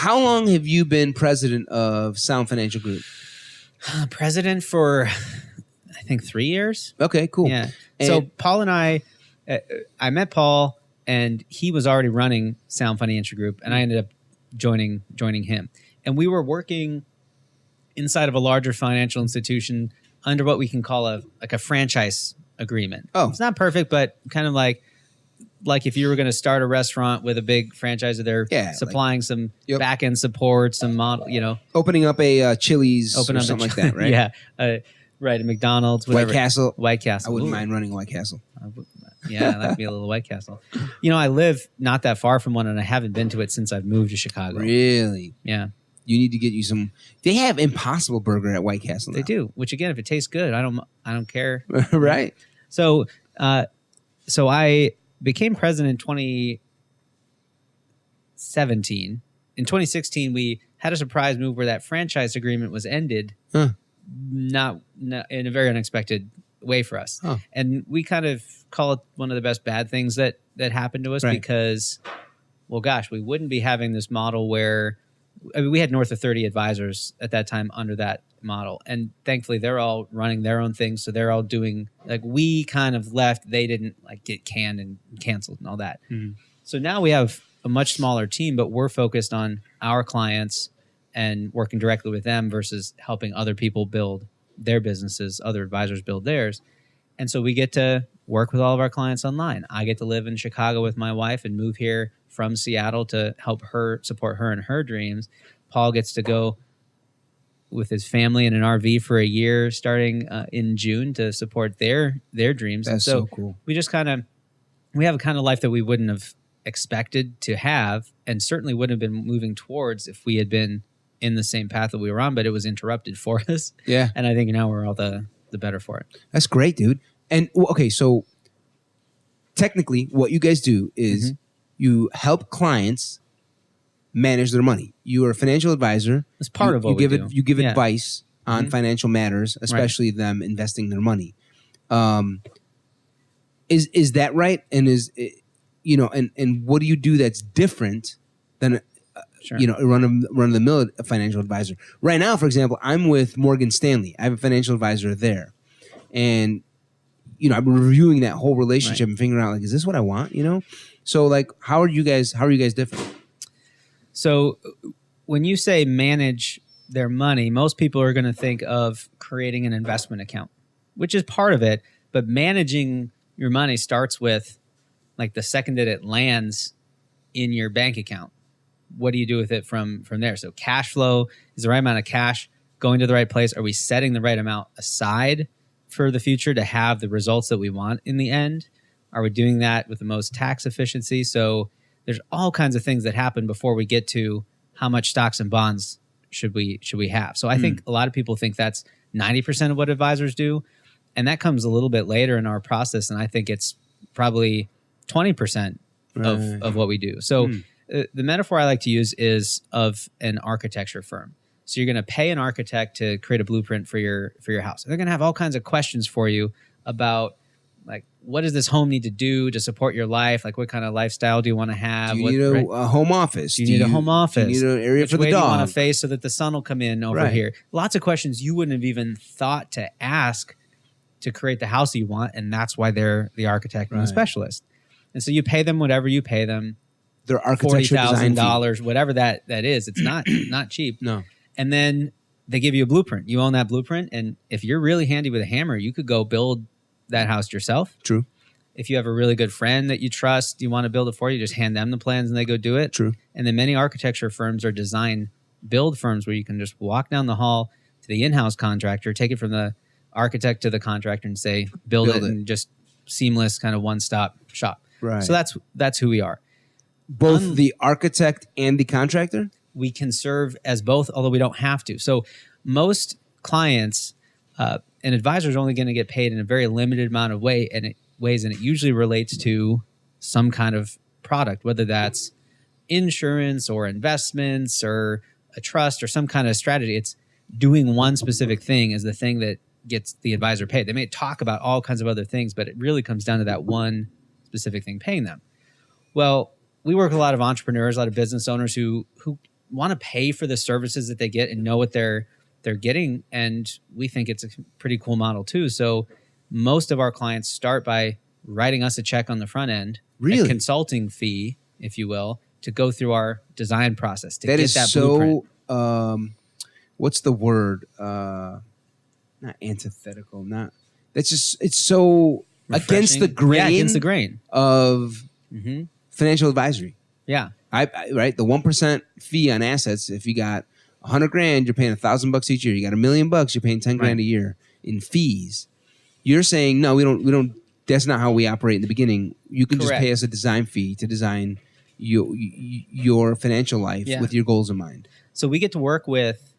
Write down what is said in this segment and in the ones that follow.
how long have you been president of Sound Financial Group? President for, I think, 3 years. Okay, cool. Yeah. And So Paul and I met Paul, and he was already running Sound Financial Group, and I ended up joining him. And we were working inside of a larger financial institution under what we can call a franchise agreement. Oh. It's not perfect, but kind of like if you were going to start a restaurant with a big franchisor, they're supplying some back end support, some model, opening up a Chili's or something like that, right? Yeah, right. A McDonald's, whatever. White Castle. I wouldn't mind running a White Castle. Yeah, that'd be a little White Castle. I live not that far from one, and I haven't been to it since I've moved to Chicago. Really? Yeah. You need to get you some. They have Impossible Burger at White Castle now. They do. Which again, if it tastes good, I don't care. Right. So I became president in 2017. In 2016, we had a surprise move where that franchise agreement was ended, not in a very unexpected way for us. Huh. And we kind of call it one of the best bad things that happened to us because, well, gosh, we wouldn't be having this model where we had north of 30 advisors at that time under that model. And thankfully, they're all running their own things. So they're all doing, we kind of left. They didn't get canned and canceled and all that. Mm-hmm. So now we have a much smaller team, but we're focused on our clients and working directly with them versus helping other people build their businesses, other advisors build theirs. And so we get to work with all of our clients online. I get to live in Chicago with my wife and move here from Seattle to help her, support her in her dreams. Paul gets to go with his family in an RV for a year starting in June to support their dreams. That's so cool. We just we have a kind of life that we wouldn't have expected to have and certainly wouldn't have been moving towards if we had been in the same path that we were on, but it was interrupted for us. Yeah. And I think now we're all the better for it. That's great, dude. And okay, so technically what you guys do is you help clients manage their money. You are a financial advisor. That's part of what we do. You give advice on financial matters, especially them investing their money. Is that right? And and what do you do that's different than run of the mill financial advisor? Right now, for example, I'm with Morgan Stanley. I have a financial advisor there, and I've been reviewing that whole relationship and figuring out is this what I want? So how are you guys different? So when you say manage their money, most people are going to think of creating an investment account, which is part of it. But managing your money starts with the second that it lands in your bank account. What do you do with it from there? So cash flow is the right amount of cash going to the right place. Are we setting the right amount aside for the future to have the results that we want in the end? Are we doing that with the most tax efficiency? So there's all kinds of things that happen before we get to how much stocks and bonds should we have. So I think a lot of people think that's 90% of what advisors do. And that comes a little bit later in our process. And I think it's probably 20% of what we do. So the metaphor I like to use is of an architecture firm. So you're going to pay an architect to create a blueprint for your house. They're going to have all kinds of questions for you about what does this home need to do to support your life? What kind of lifestyle do you want to have? Do you need a home office? Do you need a home office? Do you need an area for the dog? Which way do you want to face so that the sun will come in over here? Lots of questions you wouldn't have even thought to ask to create the house that you want, and that's why they're the architect and the specialist. And so you pay them whatever you pay them. Their architecture $40,000, whatever that is. It's not cheap. No. And then they give you a blueprint. You own that blueprint, and if you're really handy with a hammer, you could go build that house yourself. True. If you have a really good friend that you trust, you want to build it for you, just hand them the plans and they go do it. True. And then many architecture firms are design build firms where you can just walk down the hall to the in-house contractor, take it from the architect to the contractor and say, build it, and just seamless kind of one-stop shop. Right. So that's who we are. Both the architect and the contractor? We can serve as both, although we don't have to. So most clients, an advisor is only going to get paid in a very limited amount of ways, and it usually relates to some kind of product, whether that's insurance or investments or a trust or some kind of strategy. It's doing one specific thing is the thing that gets the advisor paid. They may talk about all kinds of other things, but it really comes down to that one specific thing paying them. Well, we work with a lot of entrepreneurs, a lot of business owners who want to pay for the services that they get and know what they're getting. And we think it's a pretty cool model too. So most of our clients start by writing us a check on the front end, Really? a consulting fee, if you will, to go through our design process to That get is that so. blueprint. What's the word? Not antithetical. Not. That's just. It's so against the Refreshing. grain. Yeah, against the grain. Of Mm-hmm. financial advisory. Yeah. Right. The 1% fee on assets. If you got $100,000, you're paying $1,000 each year. You got $1 million, you're paying $10,000 Right. a year in fees. You're saying no, we don't. That's not how we operate in the beginning. You can Correct. just pay us a design fee to design your financial life Yeah. with your goals in mind. So we get to work with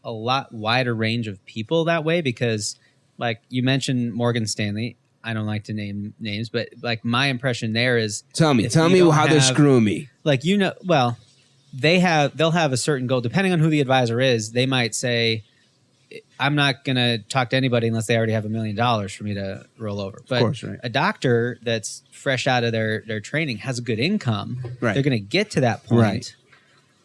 a lot wider range of people that way because, like you mentioned, Morgan Stanley. I don't like to name names, but like my impression there is, Tell me if how you don't they're have- screwing me. like, well, they'll have a certain goal depending on who the advisor is. They might say, I'm not going to talk to anybody unless they already have $1 million for me to roll over. But course, right. a doctor that's fresh out of their training has a good income. Right. They're going to get to that point. Right.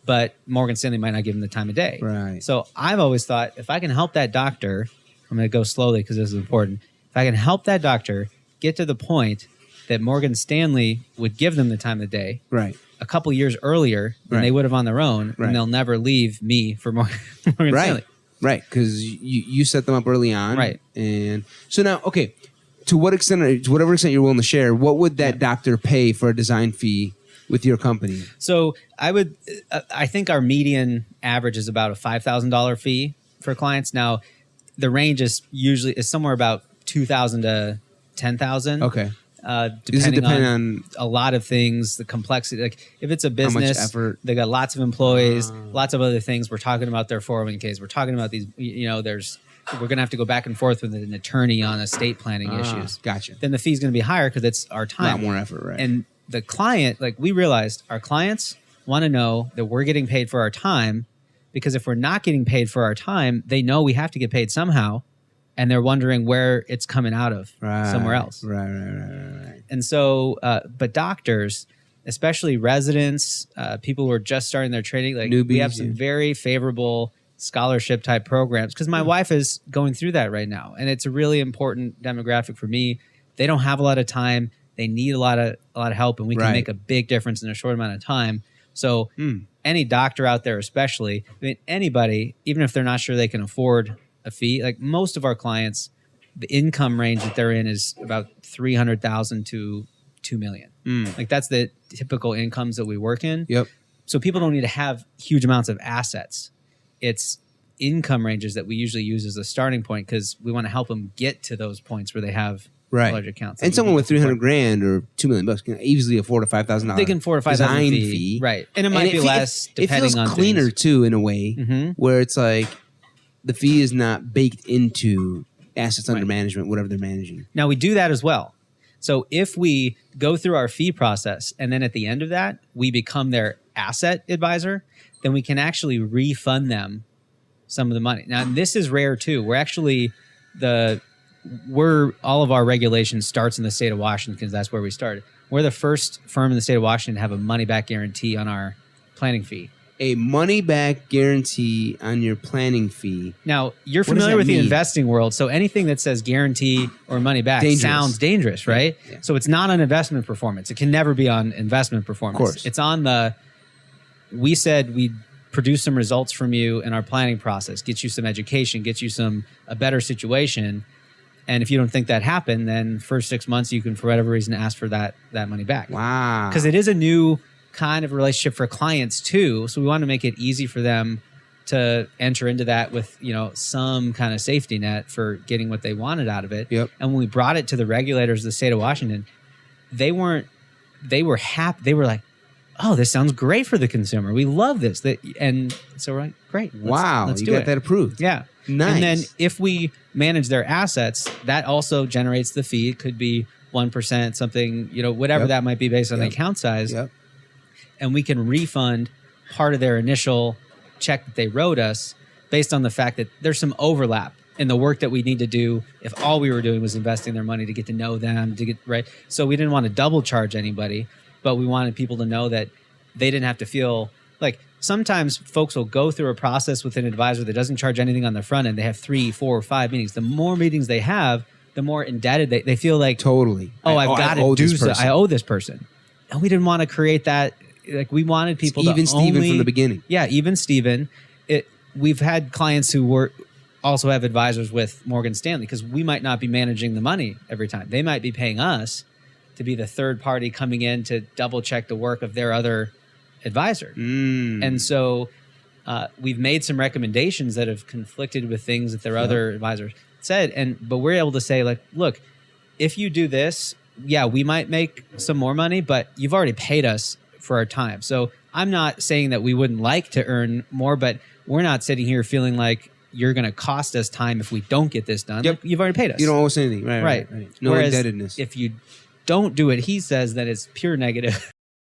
But Morgan Stanley might not give them the time of day. Right. So I've always thought if I can help that doctor, I'm going to go slowly because this is important. If I can help that doctor get to the point that Morgan Stanley would give them the time of day Right. a couple years earlier than Right. they would have on their own, Right. and they'll never leave me for Morgan Stanley. Right. Right. Because you set them up early on. Right. And so now, okay, to whatever extent you're willing to share, what would that doctor pay for a design fee with your company? So I think our median average is about a $5,000 fee for clients. Now, the range is somewhere about $2,000 to $10,000. Okay. Depending Does it depend on on a lot of things, the complexity. Like if it's a much business, effort? they got lots of employees, lots of other things. We're talking about their 401ks. We're talking about these. We're going to have to go back and forth with an attorney on estate planning issues. Gotcha. Then the fee's going to be higher because it's our A time. lot more effort, right? And the client, like we realized, our clients want to know that we're getting paid for our time, because if we're not getting paid for our time, they know we have to get paid somehow, and they're wondering where it's coming out of somewhere else. Right. And so, but doctors, especially residents, people who are just starting their training, like we Newbies, have some yeah. very favorable scholarship type programs because my wife is going through that right now, and it's a really important demographic for me. They don't have a lot of time; they need a lot of help, and we can Right. make a big difference in a short amount of time. So, any doctor out there, especially, I mean, anybody, even if they're not sure they can afford a fee, like most of our clients, the income range that they're in is about 300,000 to 2 million. Like that's the typical incomes that we work in. Yep. So people don't need to have huge amounts of assets. It's income ranges that we usually use as a starting point because we want to help them get to those points where they have Right. large accounts. And someone with $300,000 or $2 million can easily afford a $5,000. They can afford a $5,000 design fee. Right. And it might be less it depending feels on cleaner things. too in a way Mhm. where it's like the fee is not baked into assets under Right. management, whatever they're managing. Now we do that as well. So if we go through our fee process and then at the end of that, we become their asset advisor, then we can actually refund them some of the money. Now this is rare too. All of our regulation starts in the state of Washington because that's where we started. We're the first firm in the state of Washington to have a money back guarantee on our planning fee. A money back guarantee on your planning fee. Now, you're What does familiar that with the mean? investing world, so anything that says guarantee or money back Dangerous. sounds dangerous, right? Yeah. So it's not on investment performance. It can never be on investment performance. Of course. It's on we said we'd produce some results from you in our planning process, get you some education, get you a better situation. And if you don't think that happened, then first 6 months, you can, for whatever reason, ask for that money back. Wow. Because it is a new kind of relationship for clients too. So we want to make it easy for them to enter into that with, some kind of safety net for getting what they wanted out of it. Yep. And when we brought it to the regulators of the state of Washington, they were happy. They were like, oh, this sounds great for the consumer. We love this. And so we're like, great. Let's you do got it. that approved. Yeah. Nice. And then if we manage their assets, that also generates the fee. It could be 1%, something, whatever Yep. that might be based on the Yep. account size. Yep. And we can refund part of their initial check that they wrote us based on the fact that there's some overlap in the work that we need to do if all we were doing was investing their money to get to know them, to get right. So we didn't want to double charge anybody, but we wanted people to know that they didn't have to feel like sometimes folks will go through a process with an advisor that doesn't charge anything on the front end. They have 3, 4, 5 meetings. The more meetings they have, the more indebted they feel like. Totally. I've got to do so. I owe this person. And we didn't want to create that. Like, we wanted people to even Steven from the beginning. Yeah, even Steven. We've had clients who also have advisors with Morgan Stanley, because we might not be managing the money every time. They might be paying us to be the third party coming in to double check the work of their other advisor. And so we've made some recommendations that have conflicted with things that their other advisors said. But we're able to say, like, look, if you do this, yeah, we might make some more money, but you've already paid us for our time. So I'm not saying that we wouldn't like to earn more, but we're not sitting here feeling like you're going to cost us time if we don't get this done. Yep. Like, you've already paid us. You don't owe us anything. Right. Right. No Whereas indebtedness. if you don't do it, he says that it's pure negative.